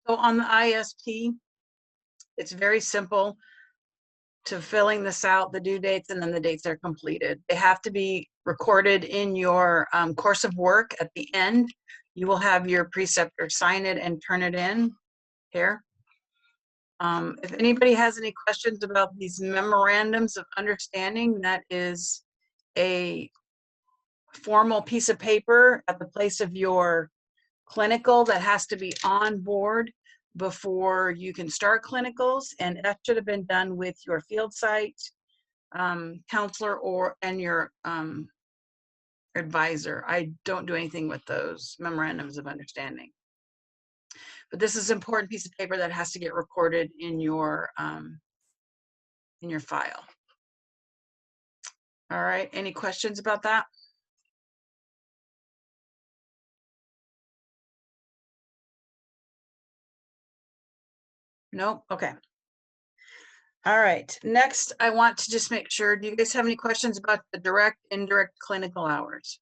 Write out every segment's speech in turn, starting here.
So on the ISP, it's very simple to filling this out, the due dates, and then the dates are completed. They have to be recorded in your course of work. At the end, you will have your preceptor sign it and turn it in here. If anybody has any questions about these memorandums of understanding, that is a formal piece of paper at the place of your clinical that has to be on board before you can start clinicals, and that should have been done with your field site counselor and your advisor. I don't do anything with those memorandums of understanding, but this is an important piece of paper that has to get recorded in your file. All right, any questions about that? Nope. Okay. All right, next I want to just make sure, do you guys have any questions about the direct, indirect clinical hours?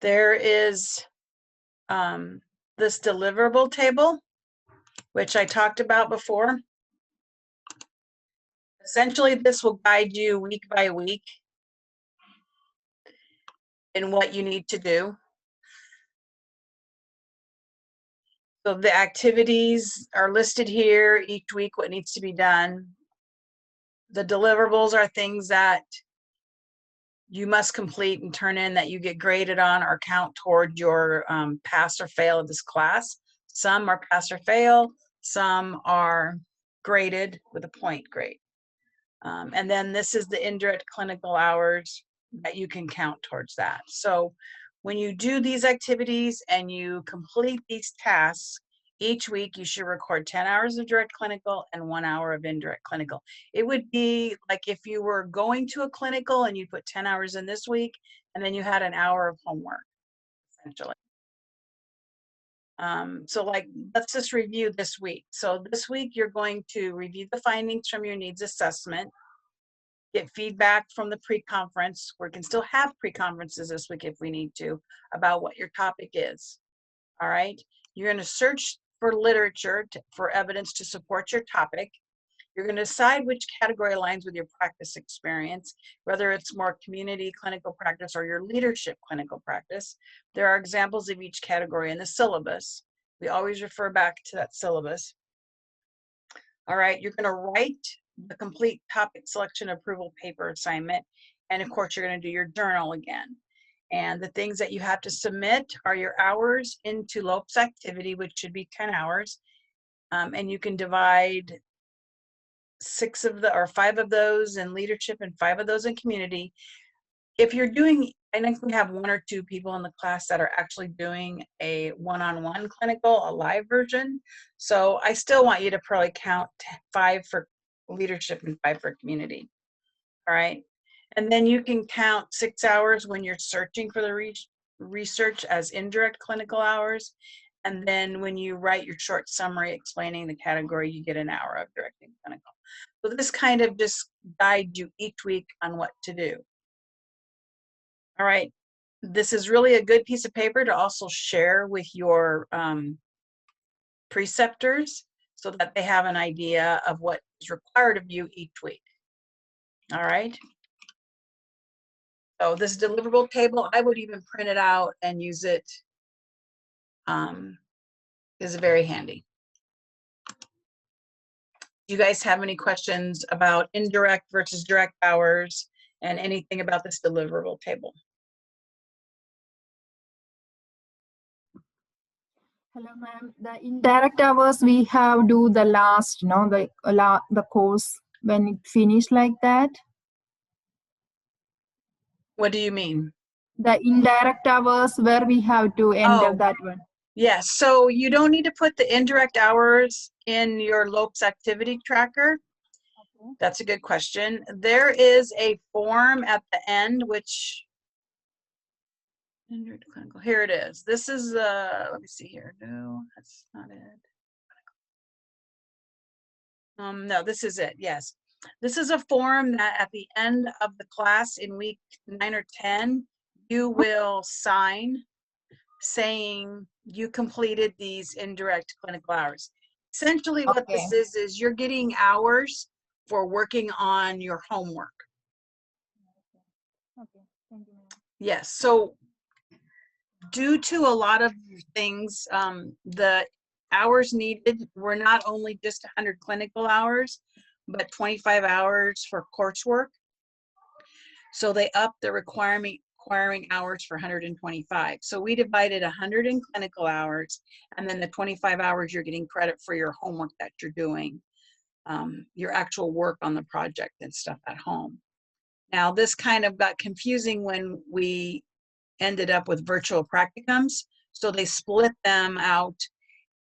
There is this deliverable table, which I talked about before. Essentially, this will guide you week by week in what you need to do. So the activities are listed here each week, what needs to be done. The deliverables are things that you must complete and turn in that you get graded on or count toward your pass or fail of this class. Some are pass or fail, some are graded with a point grade. And then this is the indirect clinical hours that you can count towards that. So when you do these activities and you complete these tasks, each week you should record 10 hours of direct clinical and 1 hour of indirect clinical. It would be like if you were going to a clinical and you put 10 hours in this week and then you had an hour of homework, essentially. So like, let's just review this week. So this week you're going to review the findings from your needs assessment, get feedback from the pre-conference. We can still have pre-conferences this week if we need to, about what your topic is. All right. You're going to search for literature for evidence to support your topic. You're going to decide which category aligns with your practice experience, whether it's more community clinical practice or your leadership clinical practice. There are examples of each category in the syllabus. We always refer back to that syllabus. All right. You're going to write the complete topic selection approval paper assignment. And of course, you're going to do your journal again. And the things that you have to submit are your hours into LOPES activity, which should be 10 hours. And you can divide 5 of those in leadership and 5 of those in community. If you're doing, I think we have 1 or 2 people in the class that are actually doing a one-on-one clinical, a live version. So I still want you to probably count 5 for leadership and 5 for community. All right. And then you can count 6 hours when you're searching for the research as indirect clinical hours. And then when you write your short summary explaining the category, you get an hour of directing clinical. So this kind of just guides you each week on what to do. All right. This is really a good piece of paper to also share with your preceptors so that they have an idea of what is required of you each week. All right. So this deliverable table, I would even print it out and use it. Is very handy. Do you guys have any questions about indirect versus direct hours and anything about this deliverable table? Hello, ma'am. The indirect hours we have do the last, the course when it finished like that. What do you mean? The indirect hours where we have to enter that one. Yes, so you don't need to put the indirect hours in your LOPES activity tracker. Okay. That's a good question. There is a form at the end, which, here it is. This is, let me see here. No, that's not it. No, this is it, yes. This is a form that at the end of the class in week 9 or 10, you will sign saying you completed these indirect clinical hours. Essentially what Okay. this is you're getting hours for working on your homework. Okay. Thank you, ma'am. Yes, so due to a lot of things, the hours needed were not only just 100 clinical hours, but 25 hours for coursework. So they upped the requiring hours for 125. So we divided 100 in clinical hours, and then the 25 hours you're getting credit for your homework that you're doing, your actual work on the project and stuff at home. Now this kind of got confusing when we ended up with virtual practicums. So they split them out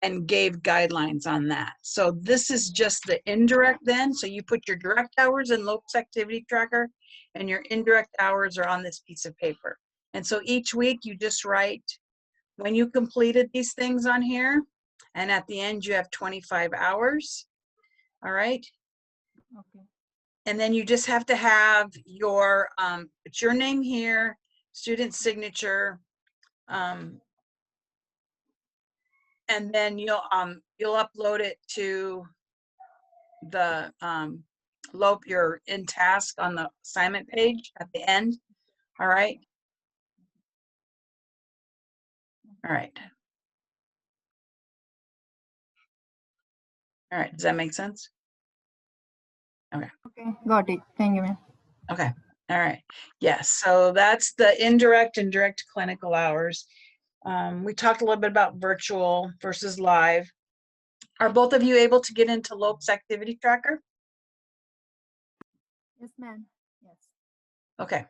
and gave guidelines on that. So this is just the indirect then. So you put your direct hours in Lopes Activity Tracker, and your indirect hours are on this piece of paper. And so each week you just write when you completed these things on here, and at the end you have 25 hours. All right. Okay. And then you just have to have your, put your name here, student signature, and then you'll upload it to the your in task on the assignment page at the end. All right. All right. All right. Does that make sense? Okay. Okay. Got it. Thank you, ma'am. Okay. All right. Yes. So that's the indirect and direct clinical hours. We talked a little bit about virtual versus live. Are both of you able to get into Lopes Activity Tracker? Yes, ma'am. Yes. Okay.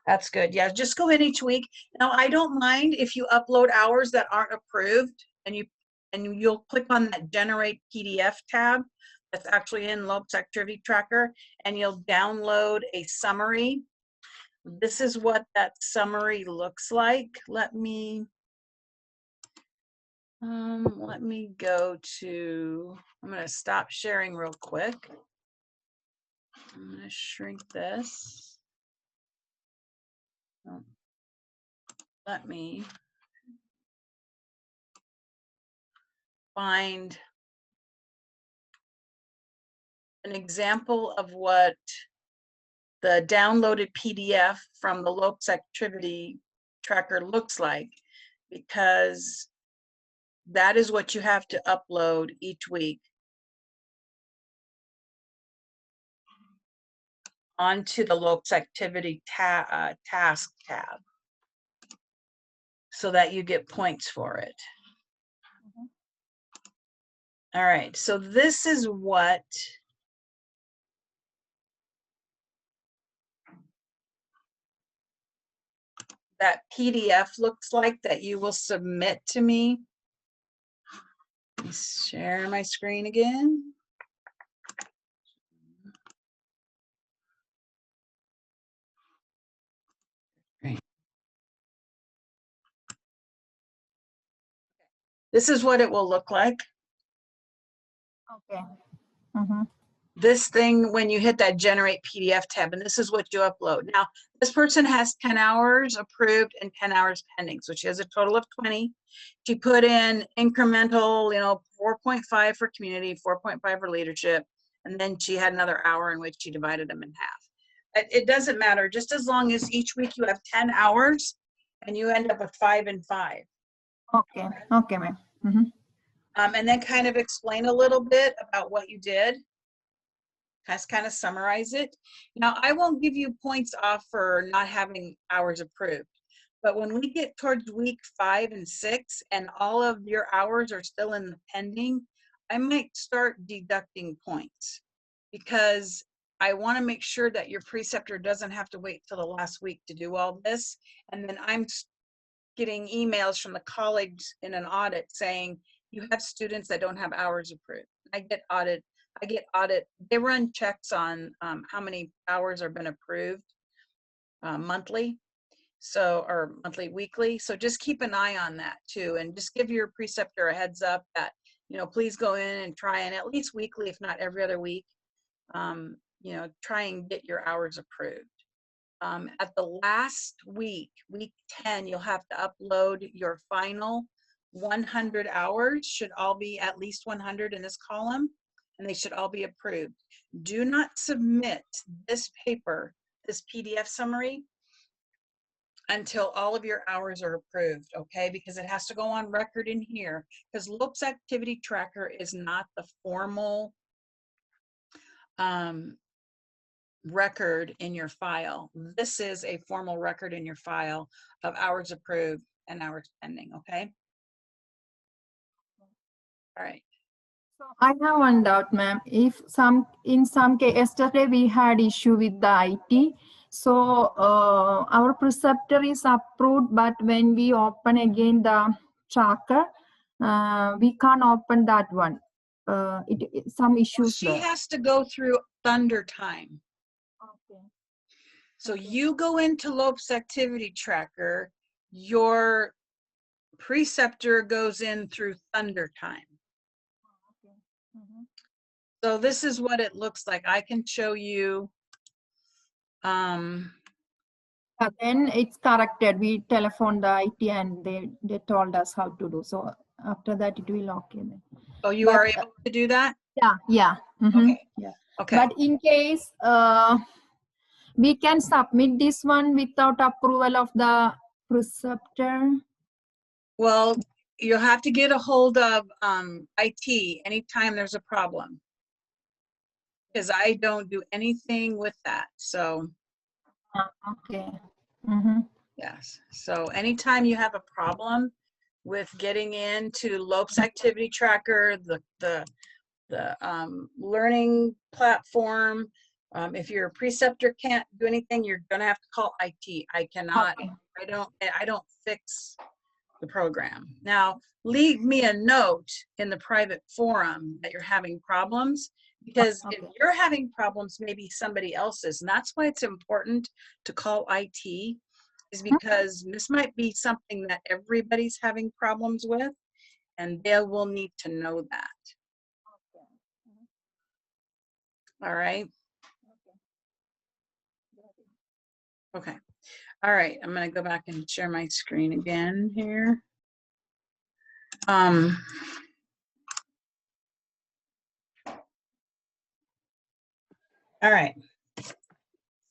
That's good. Yeah, just go in each week. Now, I don't mind if you upload hours that aren't approved, and you'll click on that generate PDF tab that's actually in Lopes Activity Tracker, and you'll download a summary. This is what that summary looks like. Let me go to, I'm going to stop sharing real quick. I'm going to shrink this. Let me find an example of what the downloaded PDF from the Lopes Activity Tracker looks like, because that is what you have to upload each week onto the Lopes Activity task tab so that you get points for it. All right, so this is what that PDF looks like that you will submit to me. Let me share my screen again. Great. This is what it will look like. Okay. Mm-hmm. This thing, when you hit that generate PDF tab, and this is what you upload. Now, this person has 10 hours approved and 10 hours pending. So she has a total of 20. She put in incremental, 4.5 for community, 4.5 for leadership. And then she had another hour in which she divided them in half. It doesn't matter, just as long as each week you have 10 hours and you end up with 5 and 5. Okay. Okay, ma'am. Mm-hmm. And then kind of explain a little bit about what you did. Kind of summarize it. Now, I won't give you points off for not having hours approved, but when we get towards week 5 and 6 and all of your hours are still in the pending, I might start deducting points, because I want to make sure that your preceptor doesn't have to wait till the last week to do all this. And then I'm getting emails from the colleagues in an audit saying, you have students that don't have hours approved. I get audit. They run checks on how many hours are been approved monthly, or monthly, weekly. So just keep an eye on that too, and just give your preceptor a heads up that, please go in and try and at least weekly, if not every other week, you know, try and get your hours approved. At the last week, week 10, you'll have to upload your final 100 hours, should all be at least 100 in this column, and they should all be approved. Do not submit this paper, this PDF summary, until all of your hours are approved, okay? Because it has to go on record in here, because LOPE's activity tracker is not the formal record in your file. This is a formal record in your file of hours approved and hours pending, okay? All right. So I have one doubt, ma'am. If in some case, yesterday we had issue with the IT. So our preceptor is approved, but when we open again the tracker, we can't open that one. Some issues She there. has to go through Thunder time. Okay. So you go into LOPE's activity tracker, your preceptor goes in through Thunder time. Okay. Mm-hmm. So this is what it looks like. I can show you. Then it's corrected. We telephoned the IT and they told us how to do. So after that, it will okay then. Oh, you But, are able to do that? Yeah. Mm-hmm. Okay. Yeah. Okay. But in case we can submit this one without approval of the preceptor. Well, you'll have to get a hold of IT anytime there's a problem, because I don't do anything with that. So Okay. Mm-hmm. yes. So anytime you have a problem with getting into LOPE's activity tracker, the learning platform, if your preceptor can't do anything, you're gonna have to call IT. I cannot. Okay. I don't fix the program. Now, leave me a note in the private forum that you're having problems, because if Okay. you're having problems, maybe somebody else is. And that's why it's important to call IT, is because this might be something that everybody's having problems with, and they will need to know that. All right. Okay. All right. I'm going to go back and share my screen again here. All right.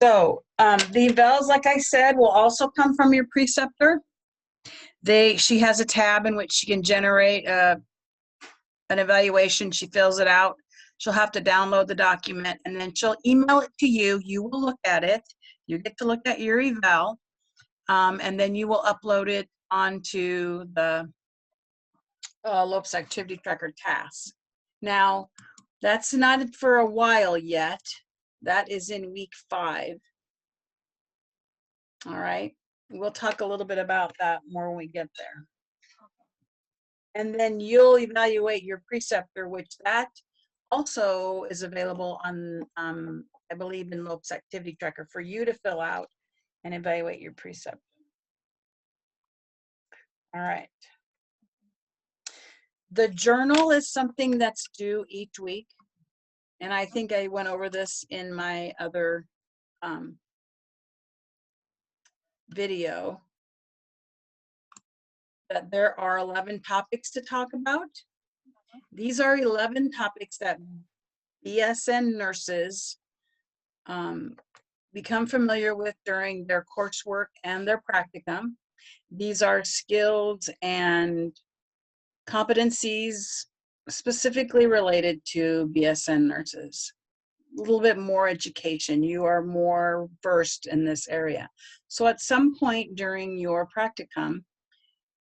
So the evals, like I said, will also come from your preceptor. She has a tab in which she can generate an evaluation. She fills it out. She'll have to download the document, and then she'll email it to you. You will look at it. You get to look at your eval, and then you will upload it onto the LOPE's activity tracker tasks. Now, that's not for a while yet. That is in week 5. All right. We'll talk a little bit about that more when we get there. And then you'll evaluate your preceptor, which that also is available on, I believe, in LOPE's activity tracker for you to fill out and evaluate your preceptor. All right. The journal is something that's due each week. And I think I went over this in my other video, that there are 11 topics to talk about. These are 11 topics that BSN nurses become familiar with during their coursework and their practicum. These are skills and competencies specifically related to BSN nurses. A little bit more education. You are more versed in this area. So at some point during your practicum,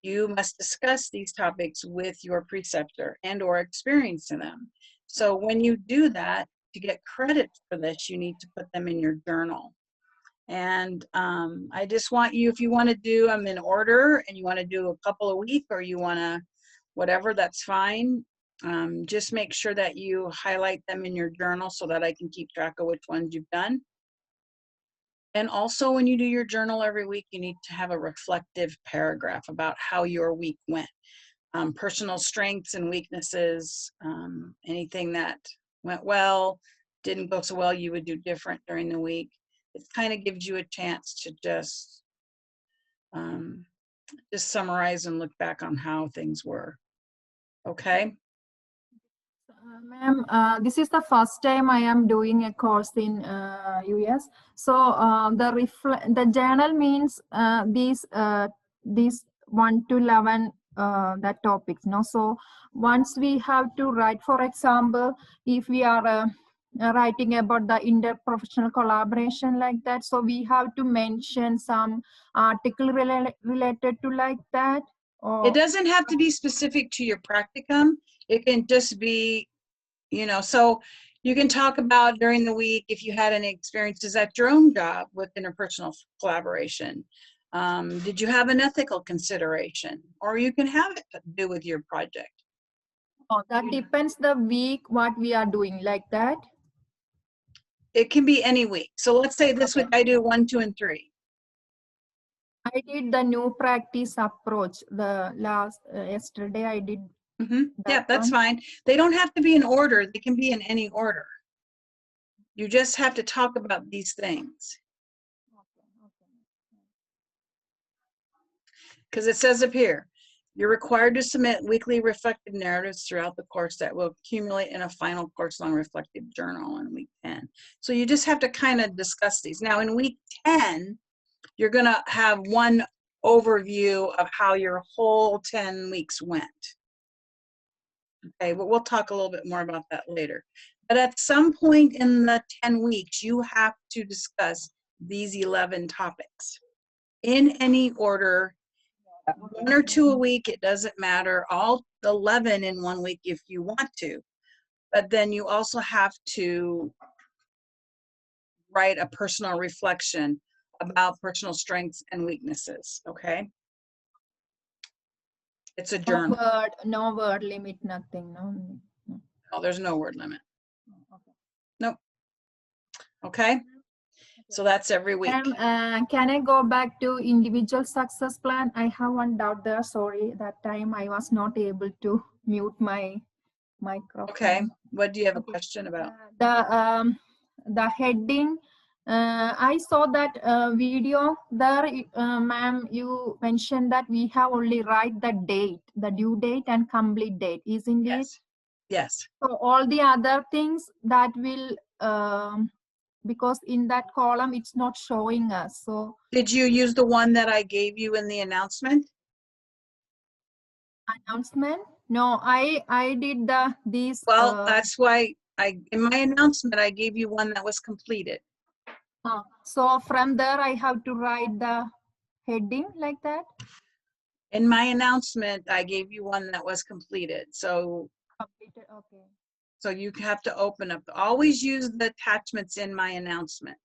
you must discuss these topics with your preceptor and or experience in them. So when you do that, to get credit for this, you need to put them in your journal. And I just want you, if you want to do them in order and you want to do a couple a week, or you want to whatever, that's fine. Just make sure that you highlight them in your journal so that I can keep track of which ones you've done. And also, when you do your journal every week, you need to have a reflective paragraph about how your week went. Personal strengths and weaknesses, anything that went well, didn't go so well, you would do different during the week. It kind of gives you a chance to just summarize and look back on how things were. Okay. Ma'am, this is the first time I am doing a course in US. So the journal means these 1 to 11 the topics. No, so once we have to write, for example, if we are writing about the interprofessional collaboration like that, so we have to mention some article related to like that. It Or doesn't have to be specific to your practicum. It can just be, so you can talk about during the week if you had any experiences at your own job with interpersonal collaboration. Did you have an ethical consideration? Or you can have it to do with your project. oh, that depends the week what we are doing like that. It can be any week. So let's say this Okay. week I do 1, 2, and 3. I did the new practice approach. The last yesterday I did. Yeah, that's one. fine. They don't have to be in order. They can be in any order. You just have to talk about these things. Because it says up here, you're required to submit weekly reflective narratives throughout the course that will accumulate in a final course-long reflective journal in week 10. So you just have to kind of discuss these. Now in week 10, you're going to have one overview of how your whole 10 weeks went. Okay, but we'll talk a little bit more about that later. But at some point in the 10 weeks, you have to discuss these 11 topics in any order. 1 or 2 a week, it doesn't matter. All 11 in 1 week if you want to. But then you also have to write a personal reflection about personal strengths and weaknesses, okay? It's a journal. No word limit, nothing. No. Oh, there's no word limit. Okay. Nope. Okay? So that's every week. Can I go back to individual success plan? I have one doubt there. Sorry, that time I was not able to mute my microphone. Okay. What do you have a question about? The heading. I saw that video there, ma'am. You mentioned that we have only write the date, the due date and complete date, isn't it? Yes. Yes. So all the other things that will, because in that column it's not showing us. So did you use the one that I gave you in the announcement? Announcement? No, I did these. Well, that's why in my announcement I gave you one that was completed. So from there I have to write the heading like that. In my announcement, I gave you one that was completed. So Completed. Okay. So you have to open up. Always use the attachments in my announcement.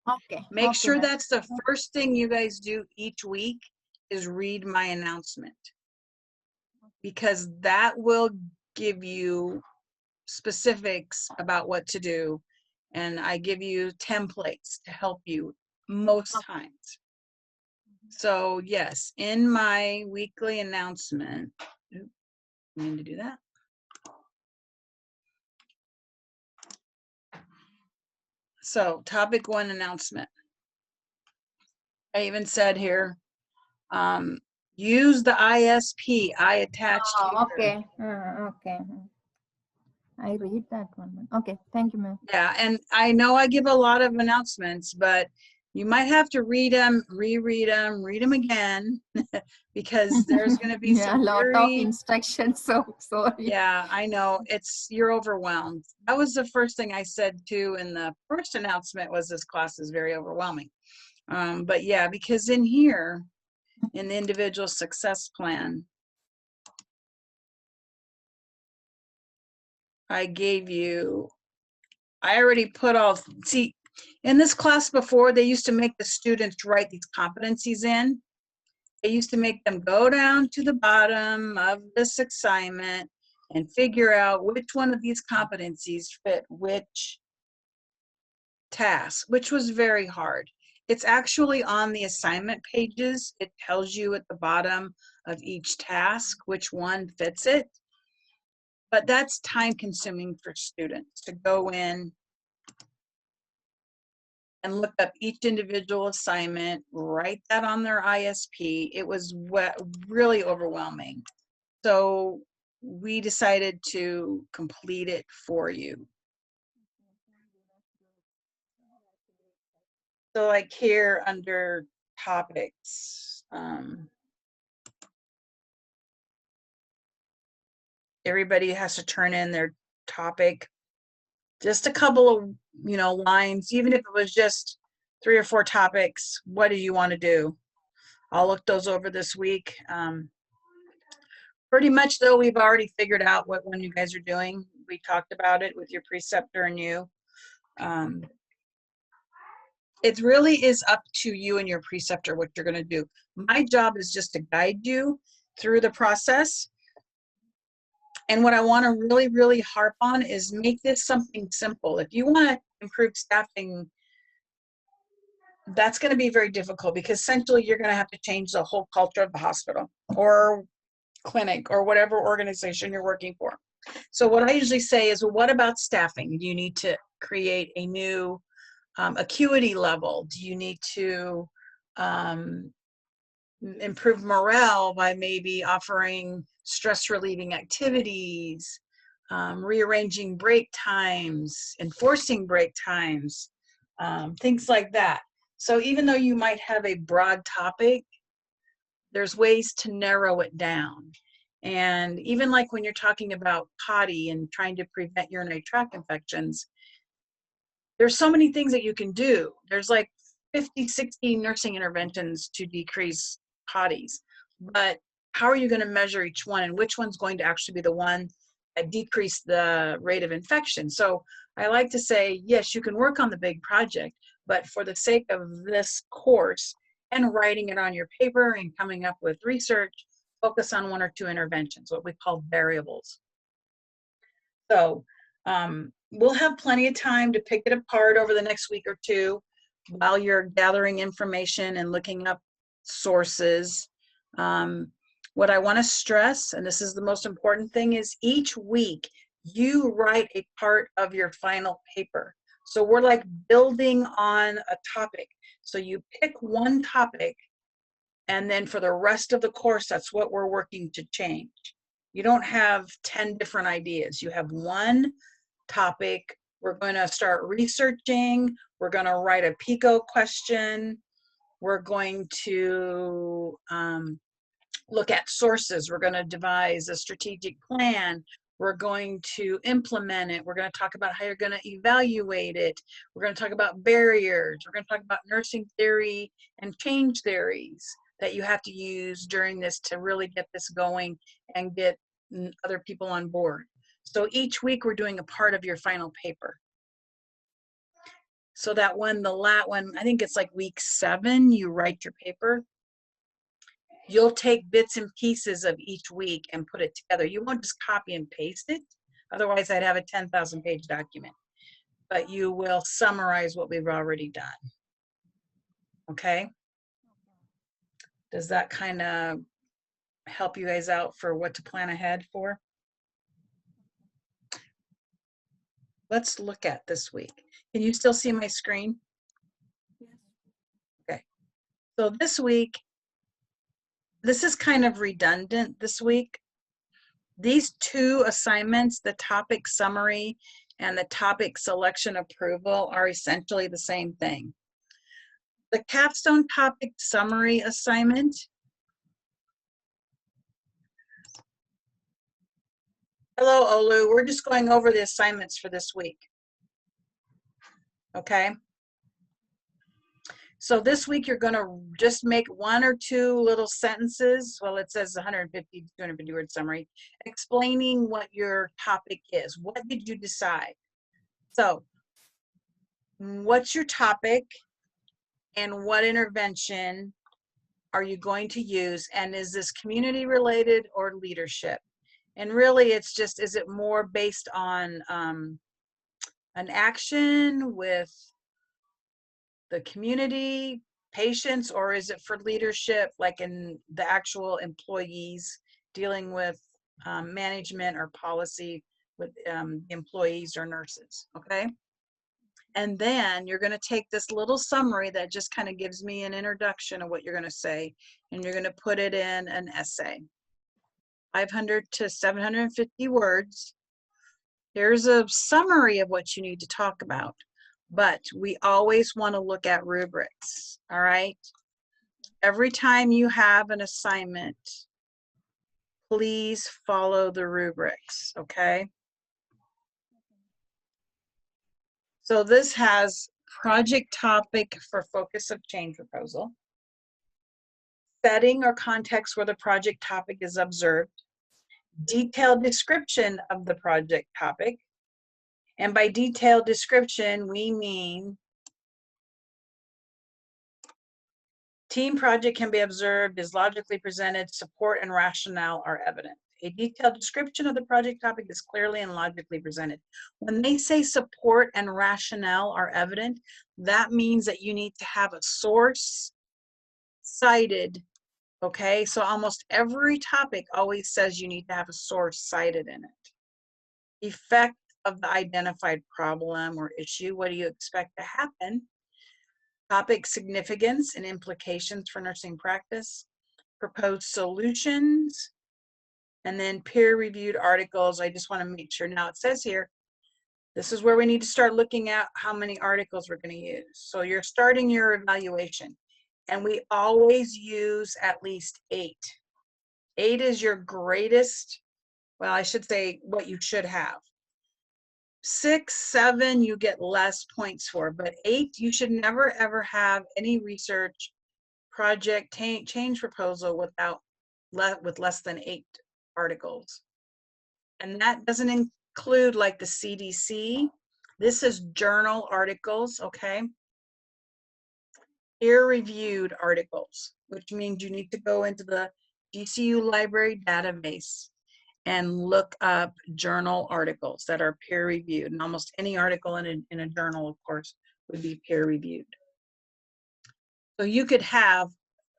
Okay. Make sure ma'am. that's the first thing you guys do each week is read my announcement, because that will give you specifics about what to do. And I give you templates to help you most times. So yes, in my weekly announcement, I need to do that. So topic 1 announcement. I even said here, use the ISP I attached here. Okay. Okay. I read that one. Okay. Thank you, ma'am. Yeah, and I know I give a lot of announcements, but you might have to read them, reread them, read them again, because there's going to be some a lot of instructions. So sorry. Yeah, I know you're overwhelmed. That was the first thing I said too in the first announcement, was this class is very overwhelming. But yeah, because in here, in the individual success plan, I already put see, in this class before, they used to make the students write these competencies in. They used to make them go down to the bottom of this assignment and figure out which one of these competencies fit which task, which was very hard. It's actually on the assignment pages. It tells you at the bottom of each task which one fits it. But that's time consuming for students to go in and look up each individual assignment, write that on their ISP. It was really overwhelming. So we decided to complete it for you. So like here under topics, everybody has to turn in their topic. Just a couple of, lines, even if it was just 3 or 4 topics. What do you want to do? I'll look those over this week. Pretty much though, we've already figured out what one you guys are doing. We talked about it with your preceptor and you. It really is up to you and your preceptor what you're going to do. My job is just to guide you through the process. And what I want to really, really harp on is make this something simple. If you want to improve staffing, that's going to be very difficult because essentially you're going to have to change the whole culture of the hospital or clinic or whatever organization you're working for. So what I usually say is, well, what about staffing? Do you need to create a new acuity level? Do you need to improve morale by maybe offering stress relieving activities, rearranging break times, enforcing break times, things like that. So even though you might have a broad topic, there's ways to narrow it down. And even like when you're talking about potty and trying to prevent urinary tract infections, there's so many things that you can do. There's like 50, 60 nursing interventions to decrease potties. But how are you going to measure each one, and which one's going to actually be the one that decrease the rate of infection? So I like to say, yes, you can work on the big project, but for the sake of this course and writing it on your paper and coming up with research, focus on 1 or 2 interventions, what we call variables. So we'll have plenty of time to pick it apart over the next week or 2 while you're gathering information and looking up sources. What I want to stress, and this is the most important thing, is each week you write a part of your final paper. So we're like building on a topic. So you pick one topic, and then for the rest of the course, that's what we're working to change. You don't have 10 different ideas. You have one topic. We're going to start researching. We're going to write a PICO question. We're going to look at sources. We're going to devise a strategic plan. We're going to implement it. We're going to talk about how you're going to evaluate it. We're going to talk about barriers. We're going to talk about nursing theory and change theories that you have to use during this to really get this going and get other people on board. So each week we're doing a part of your final paper. So that when I think it's like week 7, you write your paper. You'll take bits and pieces of each week and put it together. You won't just copy and paste it. Otherwise, I'd have a 10,000 page document. But you will summarize what we've already done. Okay? Does that kind of help you guys out for what to plan ahead for? Let's look at this week. Can you still see my screen? Okay. So this week, this is kind of redundant this week. These 2 assignments, the topic summary and the topic selection approval, are essentially the same thing. The capstone topic summary assignment, hello Olu, we're just going over the assignments for this week. Okay. So this week you're going to just make 1 or 2 little sentences. Well, it says 150 to 250 word summary, explaining what your topic is. What did you decide? So what's your topic and what intervention are you going to use? And is this community related or leadership? And really it's just, is it more based on an action with the community, patients, or is it for leadership, like in the actual employees dealing with management or policy with employees or nurses? Okay. And then you're going to take this little summary that just kind of gives me an introduction of what you're going to say, and you're going to put it in an essay. 500 to 750 words. Here's a summary of what you need to talk about, but we always want to look at rubrics, all right? Every time you have an assignment, please follow the rubrics, okay? So this has project topic for focus of change proposal, setting or context where the project topic is observed, detailed description of the project topic. And by detailed description, we mean team project can be observed, is logically presented, support and rationale are evident. A detailed description of the project topic is clearly and logically presented. When they say support and rationale are evident, that means that you need to have a source cited, okay? So almost every topic always says you need to have a source cited in it. Effect of the identified problem or issue, what do you expect to happen? Topic significance and implications for nursing practice, proposed solutions, and then peer-reviewed articles. I just want to make sure. Now it says here, this is where we need to start looking at how many articles we're going to use. So you're starting your evaluation, and we always use at least 8. 8 is your greatest, well, I should say what you should have. 6, 7, you get less points for, but 8, you should never ever have any research project change proposal with less than 8 articles. And that doesn't include like the CDC. This is journal articles, okay? Peer-reviewed articles, which means you need to go into the GCU library database and look up journal articles that are peer-reviewed. And almost any article in a journal, of course, would be peer-reviewed. So you could have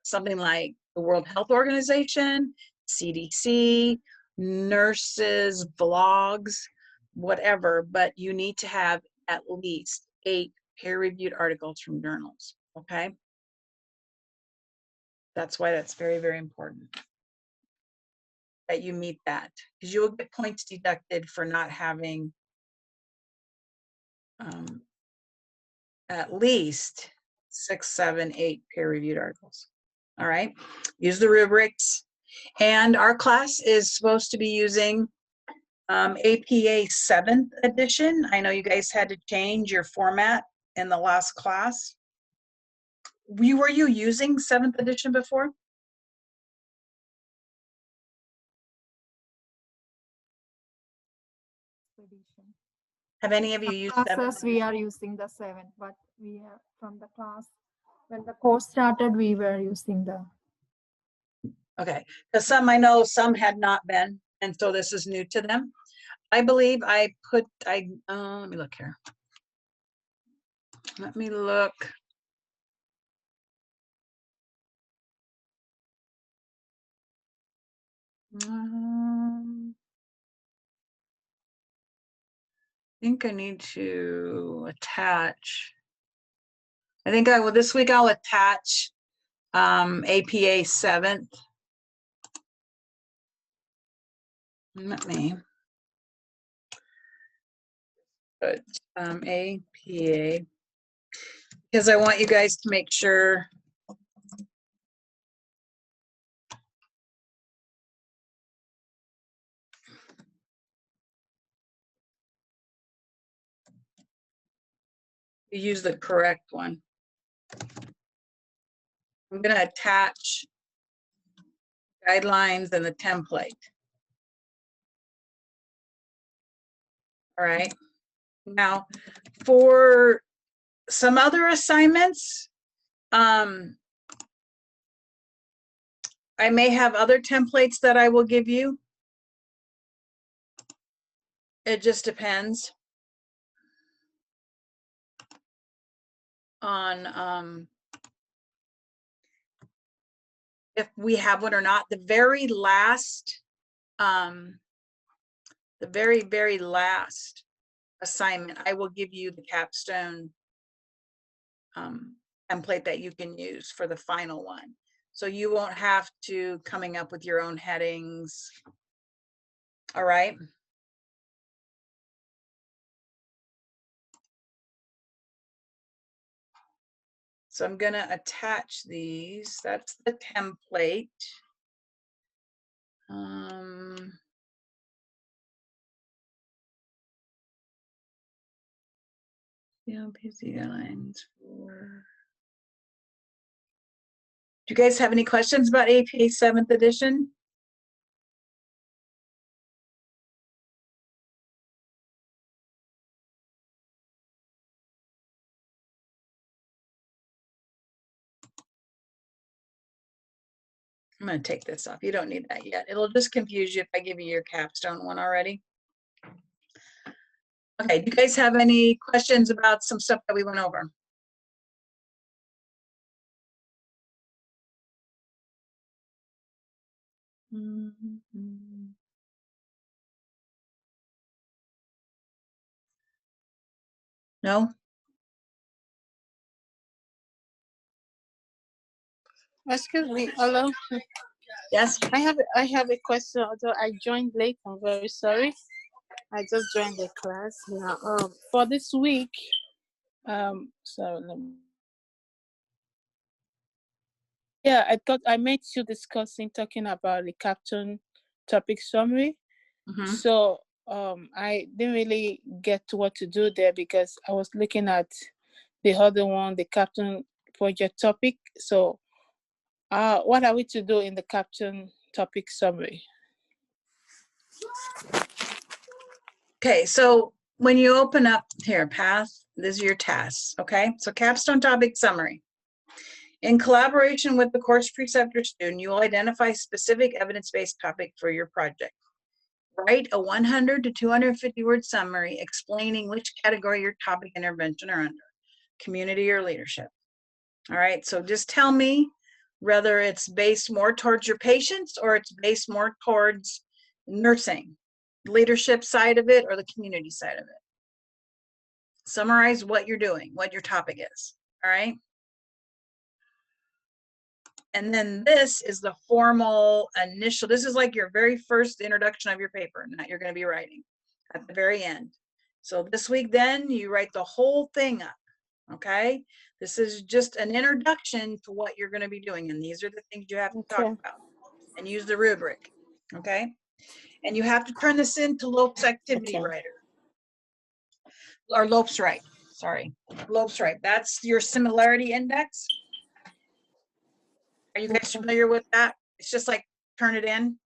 something like the World Health Organization, CDC, nurses, blogs, whatever, but you need to have at least 8 peer-reviewed articles from journals, okay? That's why that's very, very important that you meet that, because you will get points deducted for not having at least 6, 7, 8 peer-reviewed articles. All right, use the rubrics. And our class is supposed to be using APA 7th edition. I know you guys had to change your format in the last class. Were you using 7th edition before? Have any of you used 7th? Classes we are using the 7th, but we are from the class when the course started we were using the. Okay, because some I know some had not been, and so this is new to them. I believe I put, let me look here. Let me look. I think I need to attach. I think I will, this week I'll attach APA 7th. Let me put APA, because I want you guys to make sure you use the correct one. I'm going to attach guidelines and the template. All right. Now, for some other assignments, I may have other templates that I will give you. It just depends on if we have one or not. The very last assignment, I will give you the capstone template that you can use for the final one. So you won't have to coming up with your own headings. All right. So I'm going to attach these. That's the template. PC guidelines for. Do you guys have any questions about APA 7th edition? I'm going to take this off. You don't need that yet. It'll just confuse you if I give you your capstone one already. Okay, do you guys have any questions about some stuff that we went over? No? Excuse me, hello. Yes? I have a question, although I joined late. I'm very sorry. I just joined the class now. For this week, so yeah, I thought I made you discussing talking about the Capstone topic summary. So I didn't really get to what to do there because I was looking at the other one, the Capstone project topic. So what are we to do in the Capstone topic summary? Okay, so when you open up here, path, this is your tasks, okay? So capstone topic summary. In collaboration with the course preceptor student, you will identify specific evidence-based topic for your project. Write a 100 to 250 word summary explaining which category your topic intervention are under, community or leadership. All right, so just tell me whether it's based more towards your patients or it's based more towards nursing, leadership side of it or the community side of it. Summarize what you're doing, what your topic is, all right? And then this is the formal initial, this is like your very first introduction of your paper that you're going to be writing at the very end. So this week then you write the whole thing up, okay? This is just an introduction to what you're going to be doing. And these are the things you have to talk about and use the rubric, okay? And you have to turn this into Lopes Activity Writer. Or Lopes Write, sorry. Lopes Write, that's your similarity index. Are you guys familiar with that? It's just like turn it in.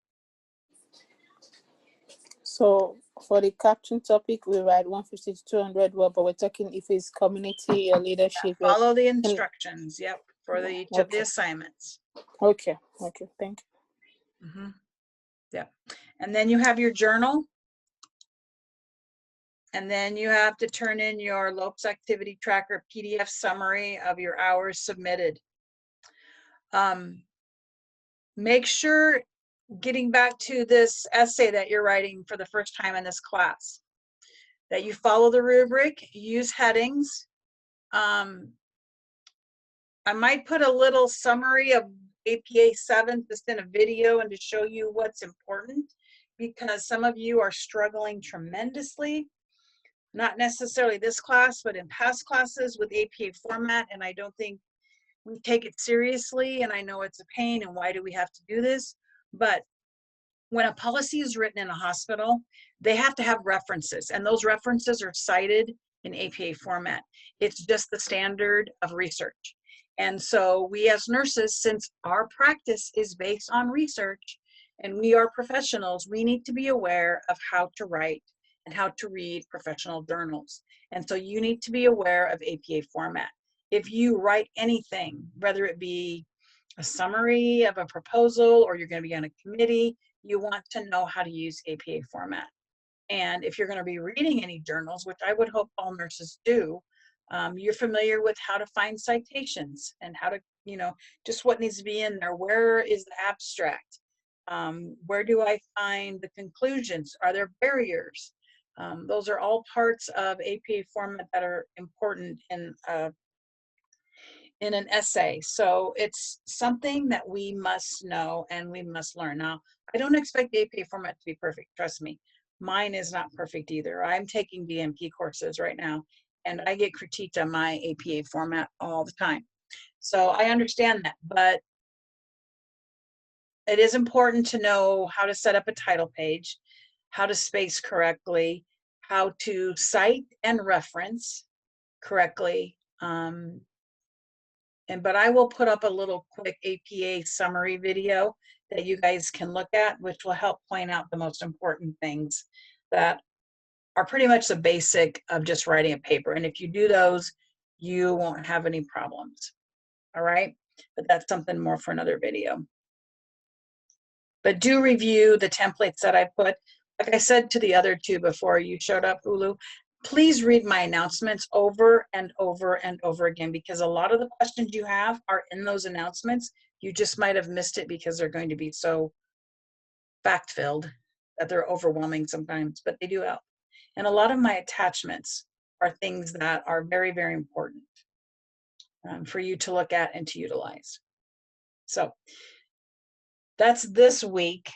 So for the caption topic, we write 150 to 200 word, but we're talking if it's community or leadership. Yeah, follow the instructions, yep, for each of the assignments. Okay, thank you. Yeah, and then you have your journal. And then you have to turn in your Lopes Activity Tracker PDF summary of your hours submitted. Make sure, getting back to this essay that you're writing for the first time in this class, that you follow the rubric, use headings. I might put a little summary of APA 7 just in a video and to show you what's important, because some of you are struggling tremendously. Not necessarily this class, but in past classes with APA format, and I don't think we take it seriously, and I know it's a pain, and why do we have to do this? But when a policy is written in a hospital, they have to have references, and those references are cited in APA format. It's just the standard of research. And so we as nurses, since our practice is based on research, and we are professionals, we need to be aware of how to write and how to read professional journals. And so you need to be aware of APA format. If you write anything, whether it be a summary of a proposal or you're going to be on a committee, you want to know how to use APA format. And if you're going to be reading any journals, which I would hope all nurses do, you're familiar with how to find citations and how to, just what needs to be in there. Where is the abstract? Where do I find the conclusions? Are there barriers? Those are all parts of APA format that are important in an essay. So it's something that we must know and we must learn. Now, I don't expect APA format to be perfect, trust me. Mine is not perfect either. I'm taking DMP courses right now, and I get critiqued on my APA format all the time. So I understand that, but it is important to know how to set up a title page, how to space correctly, how to cite and reference correctly. But I will put up a little quick APA summary video that you guys can look at, which will help point out the most important things that are pretty much the basic of just writing a paper. And if you do those, you won't have any problems. All right, but that's something more for another video. But do review the templates that I put. Like I said to the other two before you showed up, Hulu, please read my announcements over and over and over again, because a lot of the questions you have are in those announcements. You just might have missed it because they're going to be so fact-filled that they're overwhelming sometimes, but they do help. And a lot of my attachments are things that are very, very important for you to look at and to utilize. So that's this week,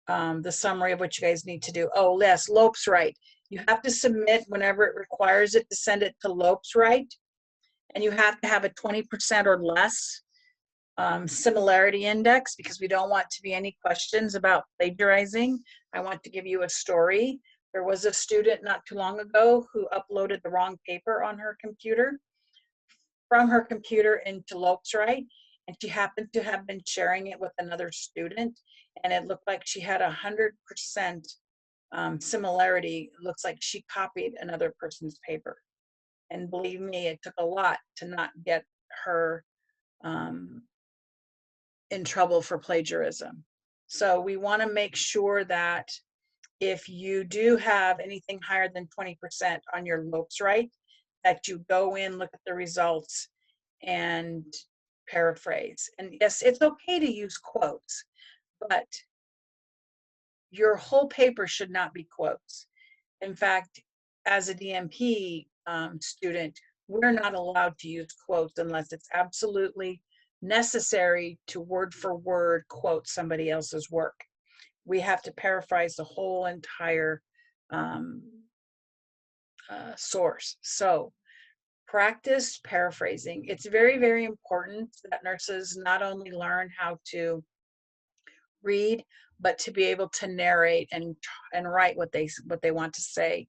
the summary of what you guys need to do. Oh, yes, Lopes Right. You have to submit whenever it requires it to send it to Lopes Right, and you have to have a 20% or less similarity index, because we don't want to be any questions about plagiarizing. I want to give you a story. There was a student not too long ago who uploaded the wrong paper on her computer, from her computer into Lopes Right, and she happened to have been sharing it with another student, and it looked like she had 100% similarity. It looks like she copied another person's paper. And believe me, it took a lot to not get her in trouble for plagiarism. So we want to make sure that if you do have anything higher than 20% on your Lopes Right, that you go in, look at the results, and paraphrase. And yes, it's okay to use quotes, but your whole paper should not be quotes. In fact, as a DMP student, we're not allowed to use quotes unless it's absolutely necessary to word for word quote somebody else's work. We have to paraphrase the whole entire source. So practice paraphrasing. It's very, very important that nurses not only learn how to read, but to be able to narrate and write what they want to say.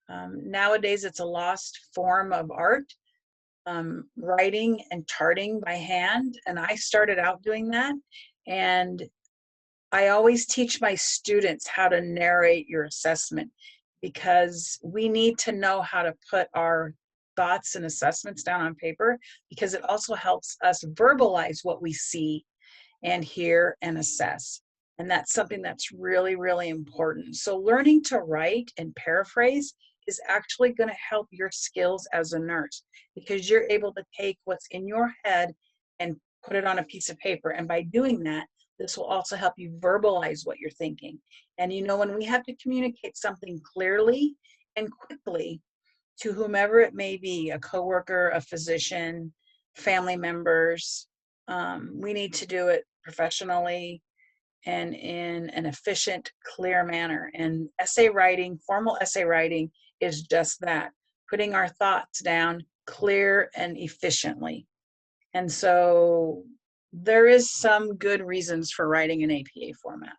Nowadays, it's a lost form of art, writing and charting by hand. And I started out doing that. And I always teach my students how to narrate your assessment, because we need to know how to put our thoughts and assessments down on paper, because it also helps us verbalize what we see and hear and assess. And that's something that's really, really important. So learning to write and paraphrase is actually going to help your skills as a nurse, because you're able to take what's in your head and put it on a piece of paper. And by doing that, this will also help you verbalize what you're thinking. And you know, when we have to communicate something clearly and quickly to whomever it may be, a coworker, a physician, family members, we need to do it professionally and in an efficient, clear manner. And essay writing, formal essay writing, is just that, putting our thoughts down clear and efficiently. And so there is some good reasons for writing in APA format.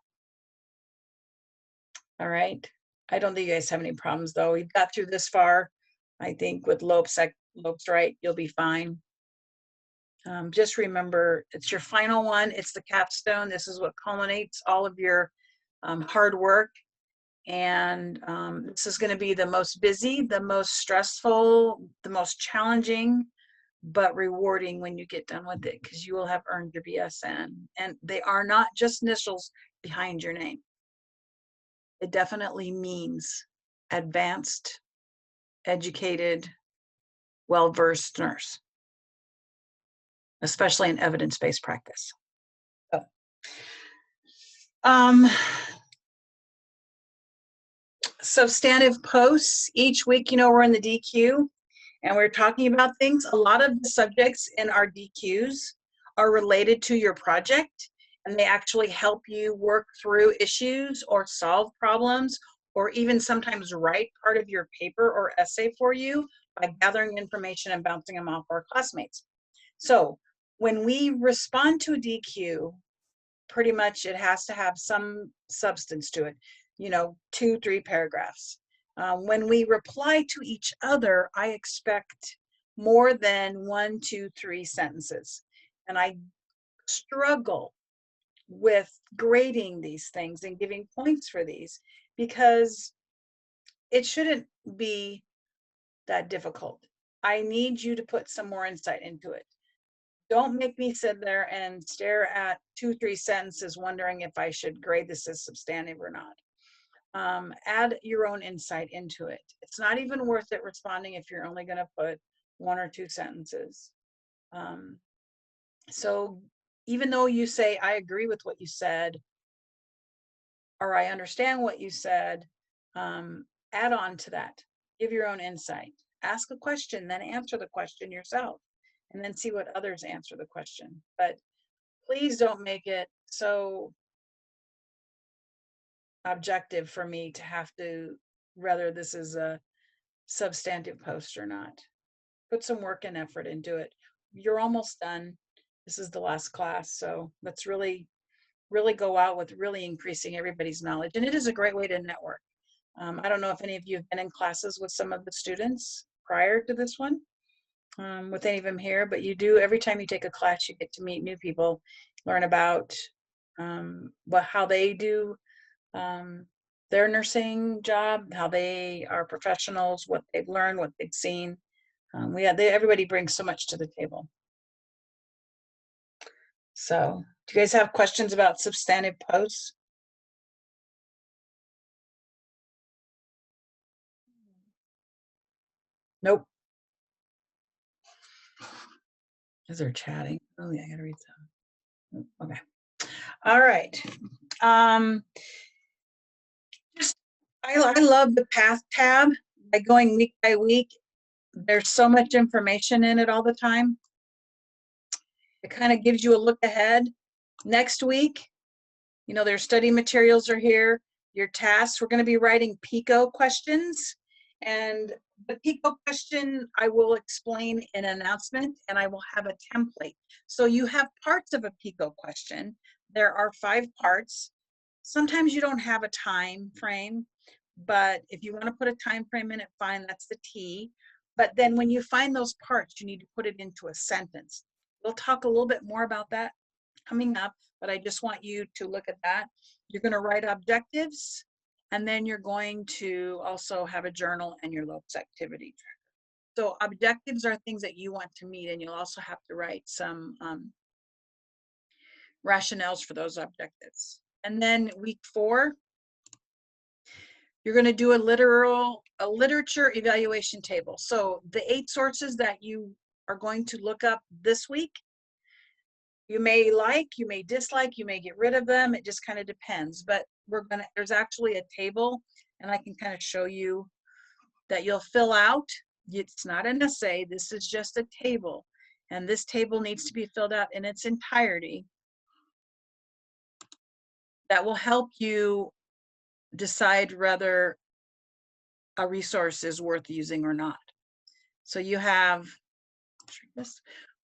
All right. I don't think you guys have any problems though. We've got through this far. I think with Lopes Right, you'll be fine. Just remember, it's your final one. It's the capstone. This is what culminates all of your hard work. And this is going to be the most busy, the most stressful, the most challenging, but rewarding when you get done with it, because you will have earned your BSN. And they are not just initials behind your name. It definitely means advanced, educated, well-versed nurse, especially in evidence-based practice. substantive posts. Each week, you know, we're in the DQ and we're talking about things. A lot of the subjects in our DQs are related to your project, and they actually help you work through issues or solve problems, or even sometimes write part of your paper or essay for you by gathering information and bouncing them off our classmates. So when we respond to a DQ, pretty much it has to have some substance to it, you know, 2-3 paragraphs. When we reply to each other, I expect more than 1, 2, 3 sentences. And I struggle with grading these things and giving points for these because it shouldn't be that difficult. I need you to put some more insight into it. Don't make me sit there and stare at 2-3 sentences wondering if I should grade this as substantive or not. Add your own insight into it. It's not even worth it responding if you're only going to put 1 or 2 sentences. So even though you say, I agree with what you said, or I understand what you said, add on to that. Give your own insight. Ask a question, then answer the question yourself, and then see what others answer the question. But please don't make it so objective for me to have to, whether this is a substantive post or not. Put some work and effort into it. You're almost done. This is the last class, so let's really go out with really increasing everybody's knowledge. And it is a great way to network. I don't know if any of you have been in classes with some of the students prior to this one, with any of them here, but you do, every time you take a class, you get to meet new people, learn about how they do their nursing job, how they are professionals, what they've learned, what they've seen. Everybody brings so much to the table. So, do you guys have questions about substantive posts? Nope. As they're chatting. Oh yeah, I gotta read some. Okay. All right. I love the Path tab. By going week by week, there's so much information in it all the time. It kind of gives you a look ahead. Next week, you know, their study materials are here. Your tasks, we're going to be writing PICO questions. And the PICO question I will explain in an announcement, and I will have a template. So you have parts of a PICO question. There are 5 parts. Sometimes you don't have a time frame, but if you want to put a time frame in it, fine, that's the T. But then when you find those parts, you need to put it into a sentence. We'll talk a little bit more about that coming up, but I just want you to look at that. You're going to write objectives, and then you're going to also have a journal and your locus activity tracker. So objectives are things that you want to meet, and you'll also have to write some rationales for those objectives. And then week 4, you're going to do a literature evaluation table. So the 8 sources that you are going to look up this week, you may like, you may dislike, you may get rid of them. It just kind of depends. But there's actually a table, and I can kind of show you that you'll fill out. It's not an essay. This is just a table. And this table needs to be filled out in its entirety. That will help you decide whether a resource is worth using or not. So you have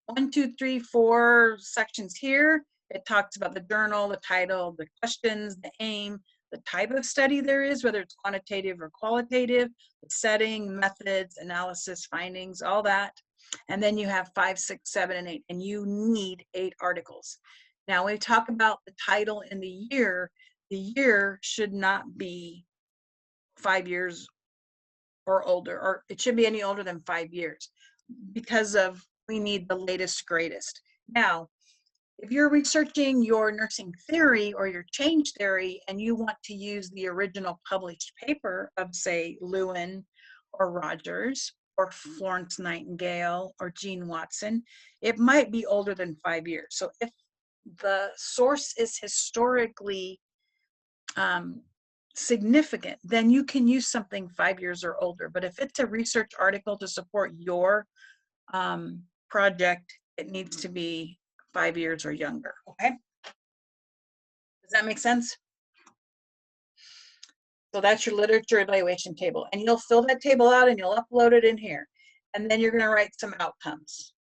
1, 2, 3, 4 sections here. It talks about the journal, the title, the questions, the aim, the type of study there is, whether it's quantitative or qualitative, the setting, methods, analysis, findings, all that. And then you have 5, 6, 7, and 8, and you need 8 articles. Now, when we talk about the title and the year should not be 5 years or older, or it should be any older than 5 years, because of we need the latest, greatest. Now, if you're researching your nursing theory or your change theory and you want to use the original published paper of, say, Lewin or Rogers or Florence Nightingale or Jean Watson, it might be older than 5 years. So if the source is historically significant, then you can use something 5 years or older. But if it's a research article to support your project, it needs to be 5 years or younger, okay? Does that make sense? So that's your literature evaluation table. And you'll fill that table out and you'll upload it in here. And then you're gonna write some outcomes.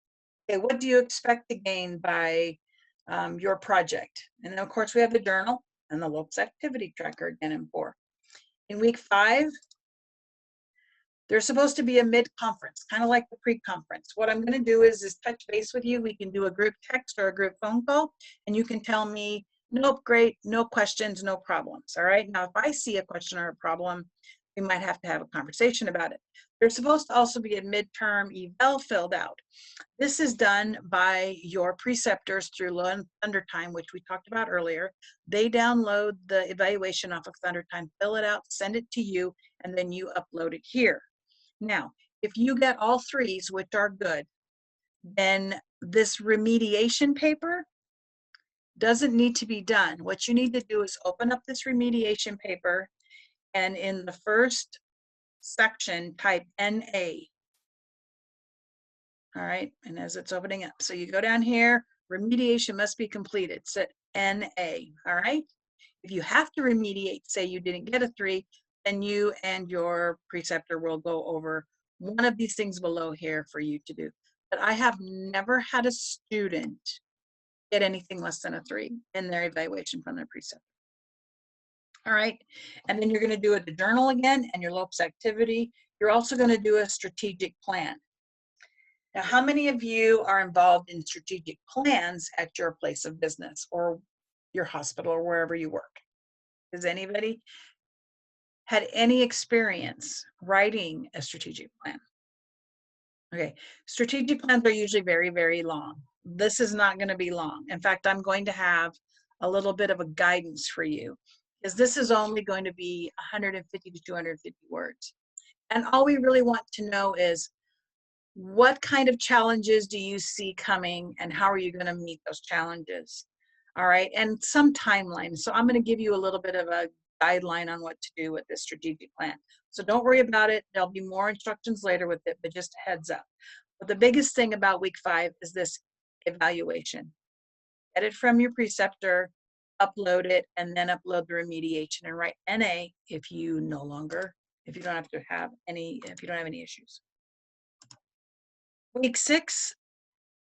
Okay, what do you expect to gain by your project? And then of course we have the journal and the locus activity tracker again in 4. In week 5, there's supposed to be a mid-conference, kind of like the pre-conference. What I'm gonna do is touch base with you. We can do a group text or a group phone call, and you can tell me, nope, great, no questions, no problems, all right? Now, if I see a question or a problem, we might have to have a conversation about it. There's supposed to also be a midterm eval filled out. This is done by your preceptors through ThunderTime, which we talked about earlier. They download the evaluation off of ThunderTime, fill it out, send it to you, and then you upload it here. Now, if you get all 3s, which are good, then this remediation paper doesn't need to be done. What you need to do is open up this remediation paper, and in the first section, type NA. All right, and as it's opening up, so you go down here, remediation must be completed, so NA, all right? If you have to remediate, say you didn't get a 3, then you and your preceptor will go over one of these things below here for you to do. But I have never had a student get anything less than a 3 in their evaluation from their preceptor. All right, and then you're gonna do the journal again and your locus activity. You're also gonna do a strategic plan. Now, how many of you are involved in strategic plans at your place of business or your hospital or wherever you work? Has anybody had any experience writing a strategic plan? Okay, strategic plans are usually very, very long. This is not going to be long. In fact, I'm going to have a little bit of a guidance for you, because this is only going to be 150 to 250 words. And all we really want to know is, what kind of challenges do you see coming and how are you going to meet those challenges? All right, and some timeline. So I'm going to give you a little bit of a guideline on what to do with this strategic plan. So don't worry about it. There'll be more instructions later with it, but just a heads up. But the biggest thing about week 5 is this evaluation. Get it from your preceptor, upload it, and then upload the remediation and write NA if you don't have any issues. Week 6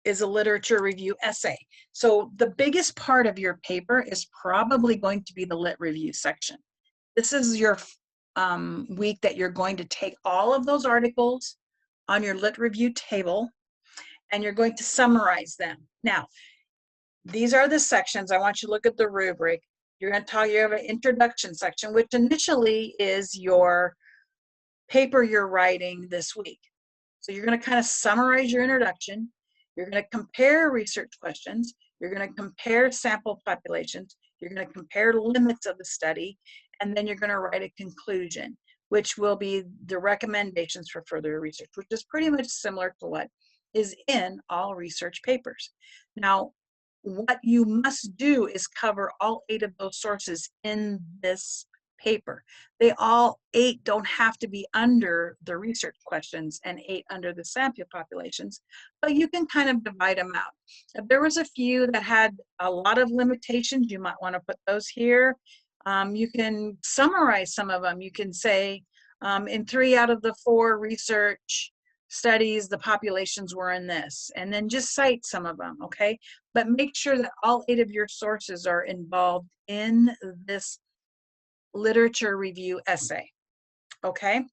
is a literature review essay. So the biggest part of your paper is probably going to be the lit review section. This is your week that you're going to take all of those articles on your lit review table and you're going to summarize them. Now, these are the sections. I want you to look at the rubric. You're going to you have an introduction section, which initially is your paper you're writing this week. So you're going to kind of summarize your introduction. You're going to compare research questions. You're going to compare sample populations. You're going to compare limits of the study. And then you're going to write a conclusion, which will be the recommendations for further research, which is pretty much similar to what is in all research papers. Now, what you must do is cover all 8 of those sources in this paper. They all 8 don't have to be under the research questions and 8 under the sample populations, but you can kind of divide them out. If there was a few that had a lot of limitations, you might want to put those here. You can summarize some of them. You can say in 3 out of the 4 research studies, the populations were in this, and then just cite some of them, okay? But make sure that all 8 of your sources are involved in this literature review essay, okay?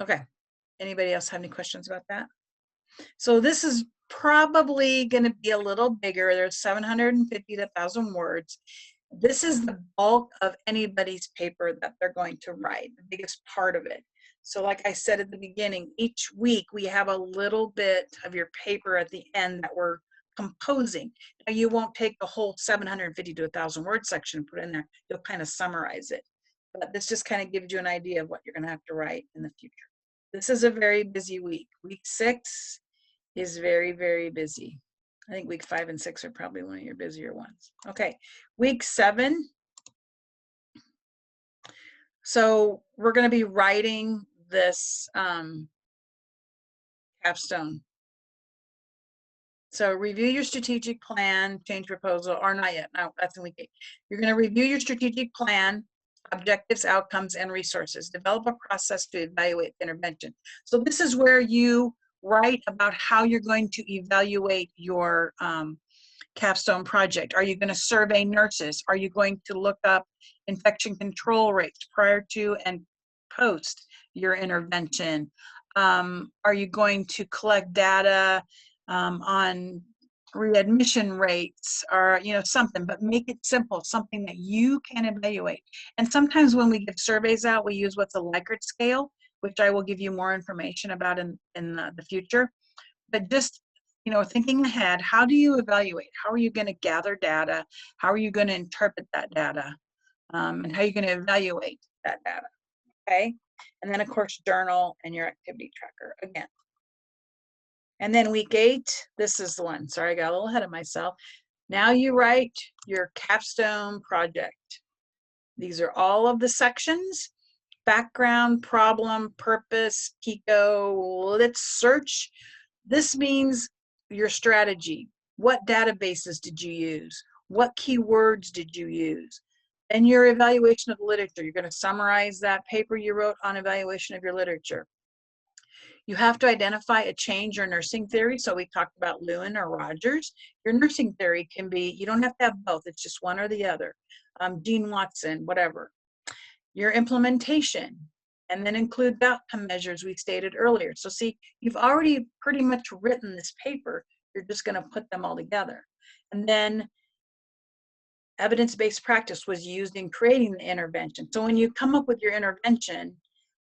Okay, anybody else have any questions about that? So this is probably going to be a little bigger. There's 750 to 1,000 words. This is the bulk of anybody's paper that they're going to write, the biggest part of it. So like I said at the beginning, each week we have a little bit of your paper at the end that we're composing. Now you won't take the whole 750 to 1,000 word section and put in there. You'll kind of summarize it. But this just kind of gives you an idea of what you're going to have to write in the future. This is a very busy week. Week 6 is very, very busy. I think week 5 and 6 are probably one of your busier ones. Okay, week 7. So we're going to be writing this capstone. So review your strategic plan, change proposal, or not yet. No, that's in week 8. You're going to review your strategic plan, objectives, outcomes, and resources. Develop a process to evaluate the intervention. So this is where you write about how you're going to evaluate your capstone project. Are you going to survey nurses? Are you going to look up infection control rates prior to and post your intervention? Are you going to collect data on readmission rates, or something, but make it simple, something that you can evaluate. And sometimes when we give surveys out, we use what's a Likert scale, which I will give you more information about in the future. But just thinking ahead, how do you evaluate? How are you going to gather data? How are you going to interpret that data? And how are you going to evaluate that data? Okay. And then of course, journal and your activity tracker again. And then week 8, this is the one. Sorry, I got a little ahead of myself. Now you write your capstone project. These are all of the sections: background, problem, purpose, PICO, let's search. This means your strategy. What databases did you use? What keywords did you use? And your evaluation of the literature. You're going to summarize that paper you wrote on evaluation of your literature. You have to identify a change or nursing theory. So we talked about Lewin or Rogers. Your nursing theory can be, you don't have to have both. It's just one or the other. Dean Watson, whatever. Your implementation, and then include the outcome measures we stated earlier. So see, you've already pretty much written this paper. You're just going to put them all together. And then evidence-based practice was used in creating the intervention. So when you come up with your intervention,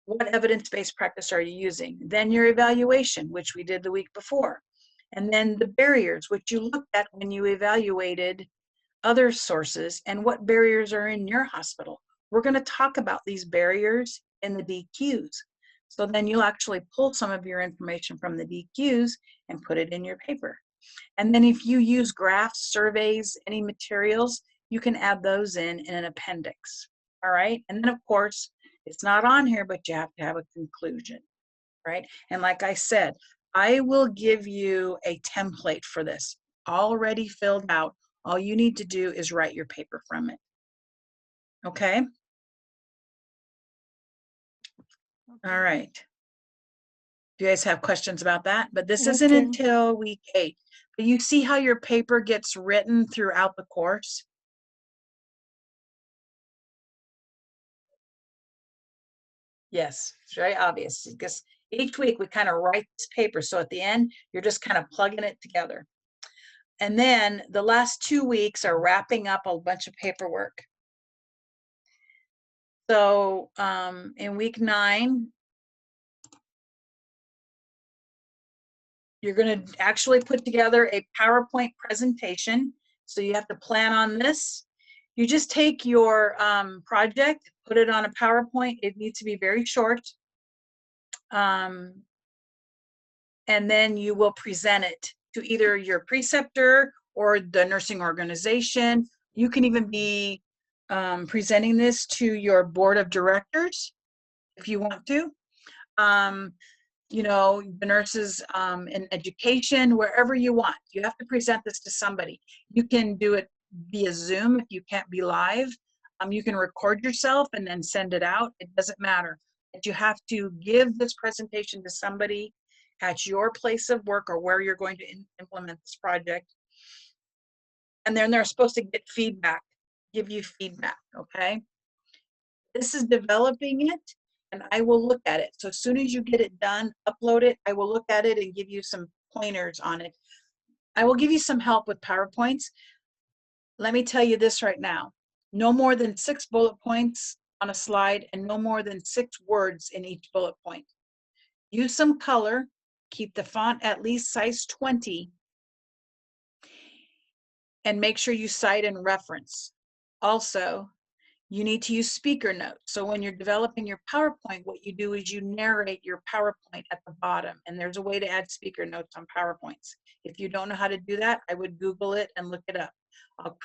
what evidence-based practice are you using? Then your evaluation, which we did the week before. And then the barriers, which you looked at when you evaluated other sources, and what barriers are in your hospital. We're going to talk about these barriers in the DQs. So then you'll actually pull some of your information from the DQs and put it in your paper. And then if you use graphs, surveys, any materials, you can add those in an appendix. All right. And then of course, it's not on here, but you have to have a conclusion, right? And like I said, I will give you a template for this already filled out. All you need to do is write your paper from it. Okay? All right. Do you guys have questions about that? But this isn't Okay. until week 8. But you see how your paper gets written throughout the course? Yes, it's very obvious because each week we kind of write this paper. So at the end, you're just kind of plugging it together. And then the last 2 weeks are wrapping up a bunch of paperwork. So in week 9, you're going to actually put together a PowerPoint presentation. So you have to plan on this. You just take your project, put it on a PowerPoint. It needs to be very short. And then you will present it to either your preceptor or the nursing organization. You can even be presenting this to your board of directors if you want to. The nurses in education, wherever you want. You have to present this to somebody. You can do it via Zoom if you can't be live. You can record yourself and then send it out. It doesn't matter. But you have to give this presentation to somebody at your place of work or where you're going to implement this project. And then they're supposed to get feedback, give you feedback, okay? This is developing it, and I will look at it. So as soon as you get it done, upload it, I will look at it and give you some pointers on it. I will give you some help with PowerPoints. Let me tell you this right now. No more than 6 bullet points on a slide and no more than 6 words in each bullet point. Use some color, keep the font at least size 20, and make sure you cite and reference. Also, You need to use speaker notes. So when you're developing your PowerPoint, what you do is you narrate your PowerPoint at the bottom, and there's a way to add speaker notes on PowerPoints. If you don't know how to do that, I would Google it and look it up.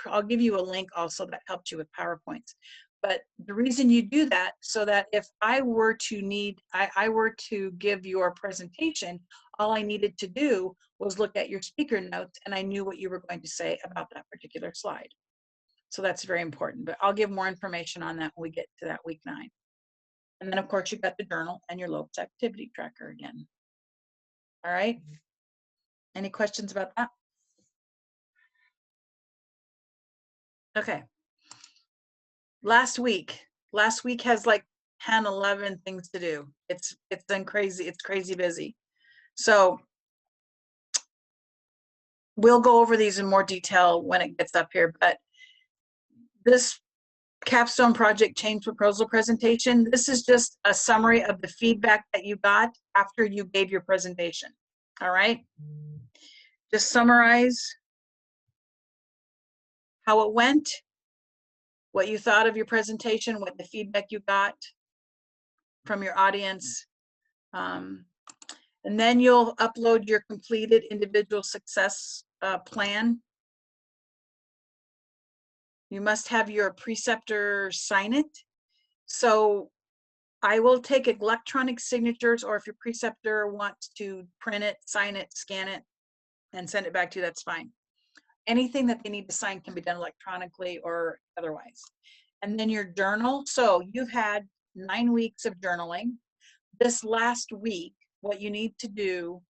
I'll give you a link also that helps you with PowerPoints. But the reason you do that, so that if I were to give your presentation, all I needed to do was look at your speaker notes and I knew what you were going to say about that particular slide. So that's very important, but I'll give more information on that when we get to that week 9. And then of course you've got the journal and your LOPES activity tracker again. All right. Any questions about that? Okay. Last week has like 10, 11 things to do. It's been crazy. It's crazy busy. So we'll go over these in more detail when it gets up here, but this Capstone project change proposal presentation, this is just a summary of the feedback that you got after you gave your presentation. All right. Just summarize how it went, what you thought of your presentation, what the feedback you got from your audience. And then you'll upload your completed individual success plan. You must have your preceptor sign it. So I will take electronic signatures, or if your preceptor wants to print it, sign it, scan it, and send it back to you, that's fine. Anything that they need to sign can be done electronically or otherwise. And then your journal. So you've had 9 weeks of journaling. This last week, what you need to do,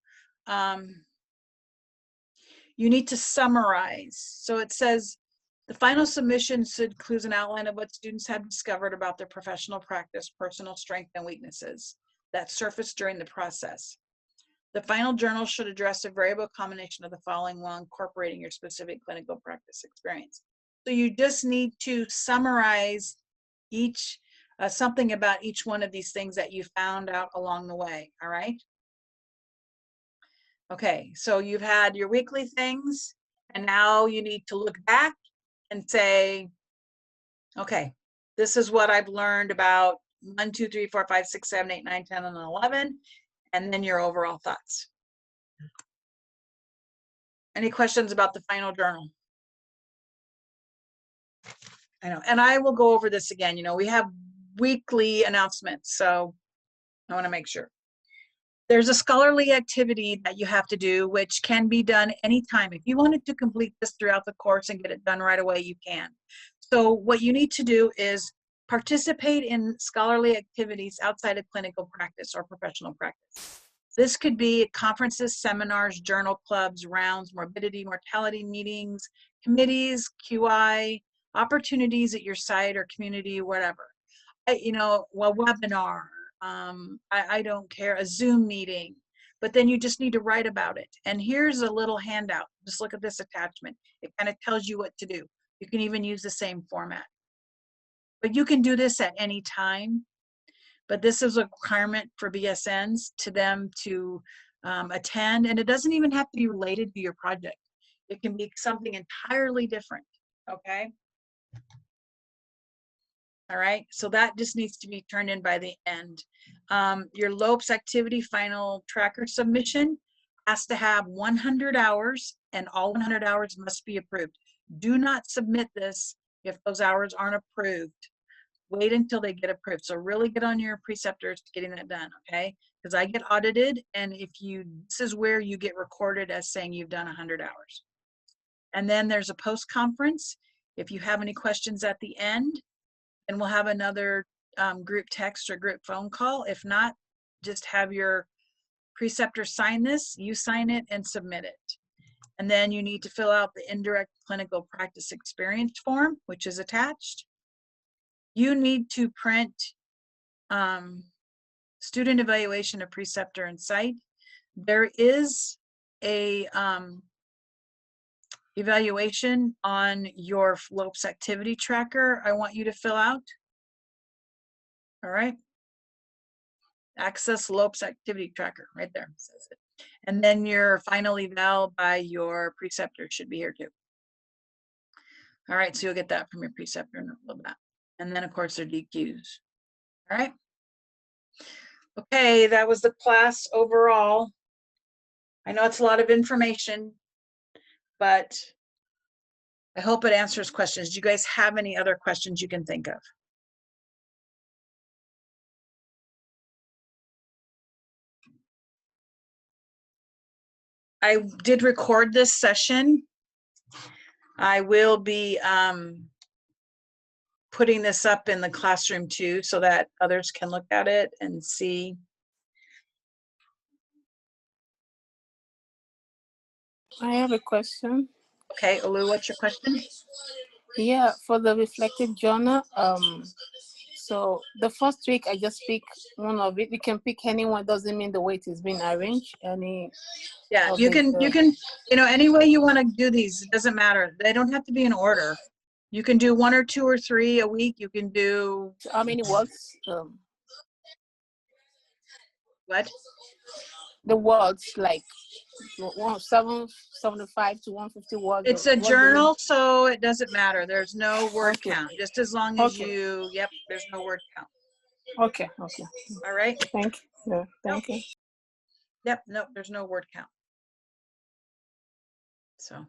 you need to summarize. So it says, the final submission includes an outline of what students have discovered about their professional practice, personal strengths and weaknesses that surfaced during the process. The final journal should address a variable combination of the following while incorporating your specific clinical practice experience. So you just need to summarize each, something about each one of these things that you found out along the way, all right? Okay, so you've had your weekly things, and now you need to look back and say, okay, this is what I've learned about 1, 2, 3, 4, 5, 6, 7, 8, 9, 10, and 11, and then your overall thoughts. Any questions about the final journal? I know, and I will go over this again. You know, we have weekly announcements, so I want to make sure. There's a scholarly activity that you have to do, which can be done anytime. If you wanted to complete this throughout the course and get it done right away, you can. So what you need to do is participate in scholarly activities outside of clinical practice or professional practice. This could be conferences, seminars, journal clubs, rounds, morbidity, mortality meetings, committees, QI, opportunities at your site or community, whatever. You know, a webinar, I don't care, a Zoom meeting, but then you just need to write about it. And here's a little handout. Just look at this attachment. It kind of tells you what to do. You can even use the same format. But you can do this at any time. But this is a requirement for BSNs to them to attend, and it doesn't even have to be related to your project. It can be something entirely different, okay? All right, so that just needs to be turned in by the end. Your LOPES activity final tracker submission has to have 100 hours, and all 100 hours must be approved. Do not submit this if those hours aren't approved. Wait until they get approved. So really get on your preceptors getting that done, okay? Because I get audited, and if you, this is where you get recorded as saying you've done 100 hours. And then there's a post-conference. If you have any questions at the end, then we'll have another group text or group phone call. If not, just have your preceptor sign this, you sign it and submit it. And then you need to fill out the indirect clinical practice experience form, which is attached. You need to print student evaluation of preceptor and site. There is a evaluation on your LOPES activity tracker I want you to fill out. All right. Access LOPES activity tracker, right there says it. And then your final eval by your preceptor should be here too. All right, so you'll get that from your preceptor and all of that. And then of course their DQs. All right. Okay, that was the class overall. I know it's a lot of information, but I hope it answers questions. Do you guys have any other questions you can think of? I did record this session. I will be putting this up in the classroom too, so that others can look at it and see. I have a question. Okay, Olu, what's your question? Yeah, for the reflective journal, so the first week I just pick one of it. You can pick anyone, doesn't mean the way it is being arranged. Yeah, you can, you know, any way you want to do these, it doesn't matter. They don't have to be in order. You can do 1 or 2 or 3 a week. You can do. How many words? What? The words, like 75 to 150 words. It's a journal, so it doesn't matter. There's no word count, just as long as you, yep, there's no word count. Okay. All right. Thank you. Yeah, thank you. Yep, nope, there's no word count. So.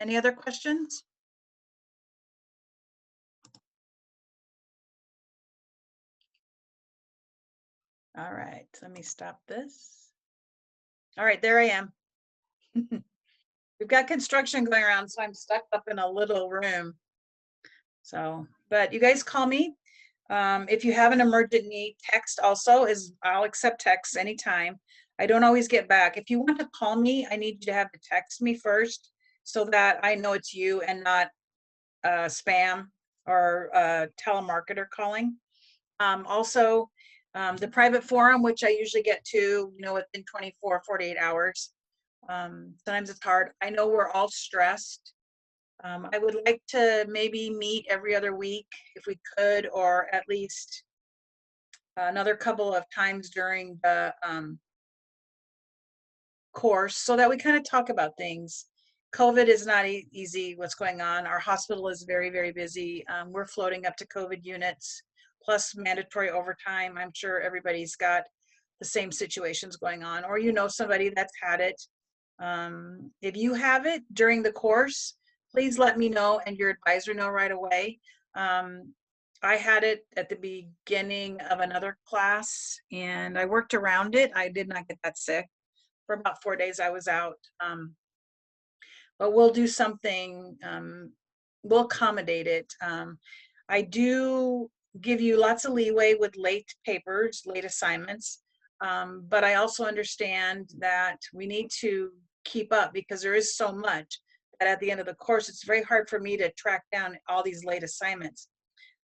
Any other questions? All right, let me stop this. All right, there I am. We've got construction going around, so I'm stuck up in a little room. So, but you guys call me. If you have an emergent need, text also I'll accept texts anytime. I don't always get back. If you want to call me, I need you to have to text me first so that I know it's you and not spam or telemarketer calling. Also, the private forum, which I usually get to, you know, within 24, 48 hours. Sometimes it's hard. I know we're all stressed. I would like to maybe meet every other week if we could, or at least another couple of times during the course so that we kind of talk about things. COVID is not easy, what's going on. Our hospital is very, very busy. We're floating up to COVID units, plus mandatory overtime. I'm sure everybody's got the same situations going on, or you know somebody that's had it. If you have it during the course, please let me know and your advisor know right away. I had it at the beginning of another class and I worked around it. I did not get that sick. For about 4 days I was out. But we'll do something, we'll accommodate it. I do give you lots of leeway with late papers, late assignments, but I also understand that we need to keep up because there is so much that at the end of the course, it's very hard for me to track down all these late assignments.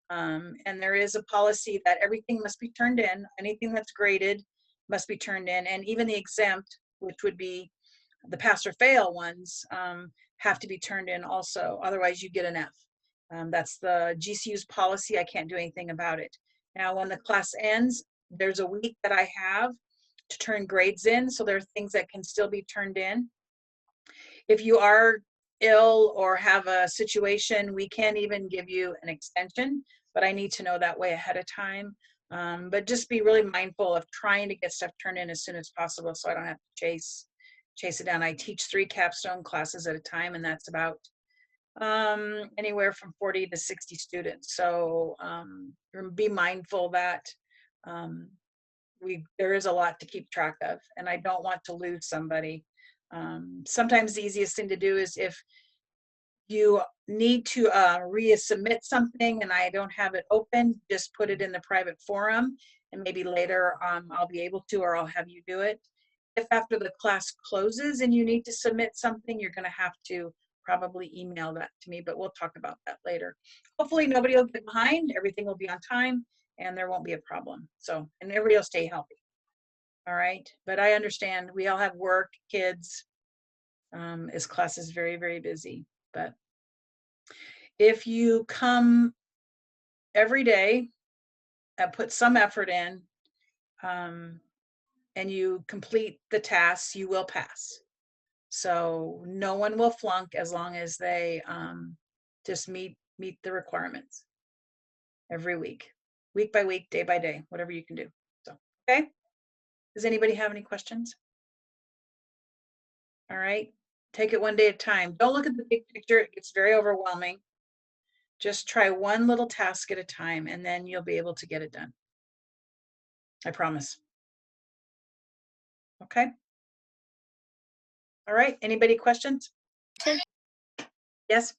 And there is a policy that everything must be turned in, anything that's graded must be turned in, and even the exempt, which would be the pass or fail ones, have to be turned in also, otherwise you get an F. That's the GCU's policy. I can't do anything about it. Now, when the class ends, there's a week that I have to turn grades in, so there are things that can still be turned in. If you are ill or have a situation, we can't even give you an extension, but I need to know that way ahead of time. But just be really mindful of trying to get stuff turned in as soon as possible so I don't have to chase it down. I teach 3 capstone classes at a time, and that's about anywhere from 40 to 60 students. So be mindful that there is a lot to keep track of, and I don't want to lose somebody. Sometimes the easiest thing to do is if you need to resubmit something and I don't have it open, just put it in the private forum, and maybe later I'll be able to, or I'll have you do it. If after the class closes and you need to submit something, you're going to have to probably email that to me, but we'll talk about that later. Hopefully nobody will get behind, everything will be on time, and there won't be a problem. So, and everybody will stay healthy. All right, but I understand we all have work, kids. This class is very, very busy, but if you come every day and put some effort in, and you complete the tasks, you will pass. So no one will flunk as long as they just meet the requirements every week by week, day by day, whatever you can do. So, okay. Does anybody have any questions? All right. Take it one day at a time. Don't look at the big picture. It gets very overwhelming. Just try one little task at a time, and then you'll be able to get it done. I promise. Okay. All right. Anybody questions? Okay. Yes.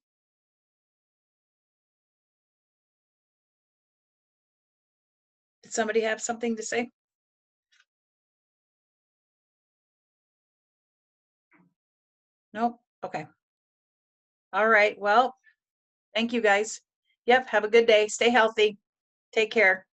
Did somebody have something to say? Nope. Okay. All right. Well, thank you guys. Yep. Have a good day. Stay healthy. Take care.